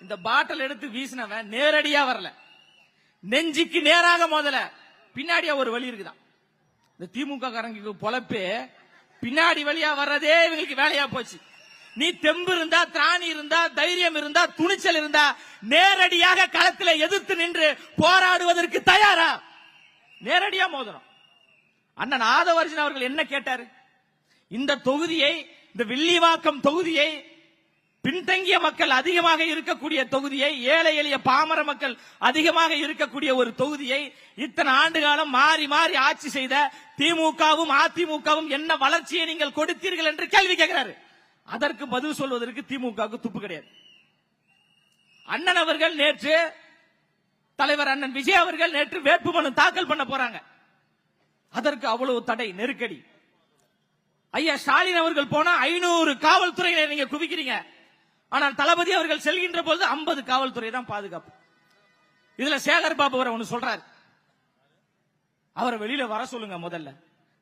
இந்த பாட்டில் எடுத்து வீசினவன் நேரடியா வரல, நெஞ்சுக்கு நேராக மோதல. பின்னாடியா ஒரு வழி இருக்குதான். இந்த திமுக காரங்க பொழப்பே பின்னாடி வழியா வர்றதே இவங்களுக்கு வேலையா போச்சு. நீ தெம்பு இருந்தா, திராணி இருந்தா, தைரியம் இருந்தா, துணிச்சல் இருந்தா நேரடியாக களத்தில் எதிர்த்து நின்று போராடுவதற்கு தயாரா? நேரடியா மோதணும். அண்ணன் ஆதவர்ஜன் அவர்கள் என்ன கேட்டாரு? இந்த தொகுதியை, இந்த வில்லிவாக்கம் தொகுதியை, பின்தங்கிய மக்கள் அதிகமாக இருக்கக்கூடிய தொகுதியை, ஏழை எளிய பாமர மக்கள் அதிகமாக இருக்கக்கூடிய ஒரு தொகுதியை இத்தனை ஆண்டு காலம் மாறி மாறி ஆட்சி செய்த திமுகவும் அதிமுகவும் என்ன வளர்ச்சியை நீங்கள் கொடுத்தீர்கள் என்று கேள்வி கேட்கிறாரு. அதற்கு பதில் சொல்வதற்கு திமுகவுக்கு துப்பு கிடையாது. அண்ணன் அவர்கள் நேற்று, தலைவர் அண்ணன் விஜய் அவர்கள் நேற்று வேட்புமனு தாக்கல் பண்ண போறாங்க. அதற்கு அவ்வளவு தடை, நெருக்கடி. ஐயா ஸ்டாலின் அவர்கள் போனா 500 காவல்துறையினை நீங்க குவிக்கிறீங்க. ஆனால் தளபதி அவர்கள் செல்கின்ற போது 50 காவல்துறை தான் பாதுகாப்பு. இதுல சேகர் பாபு அவர் ஒன்னு சொல்றாரு, அவரை வெளியில வர சொல்லுங்க முதல்ல.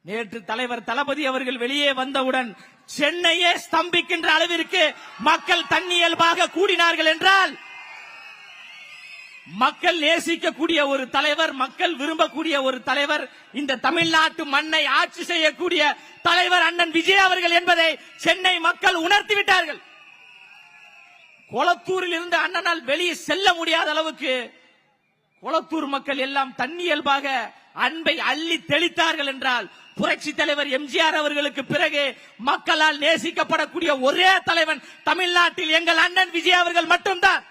நேற்று தலைவர் தளபதி அவர்கள் வெளியே வந்தவுடன் சென்னையே ஸ்தம்பிக்கின்ற அளவிற்கு மக்கள் தன்னியல்பாக கூடினார்கள் என்றால், மக்கள் நேசிக்கக்கூடிய ஒரு தலைவர், மக்கள் விரும்பக்கூடிய ஒரு தலைவர், இந்த தமிழ்நாட்டு மண்ணை ஆட்சி செய்யக்கூடிய தலைவர் அண்ணன் விஜய் அவர்கள் என்பதை சென்னை மக்கள் உணர்த்திவிட்டார்கள். கொளத்தூரில் இருந்து அண்ணனால் வெளியே செல்ல முடியாத அளவுக்கு கொளத்தூர் மக்கள் எல்லாம் தன்னியல்பாக அன்பை அள்ளி தெளித்தார்கள் என்றால், புரட்சி தலைவர் எம்ஜிஆர் அவர்களுக்கு பிறகு மக்களால் நேசிக்கப்படக்கூடிய ஒரே தலைவன் தமிழ்நாட்டில் எங்கள் அண்ணன் விஜய் அவர்கள் மட்டும்தான்.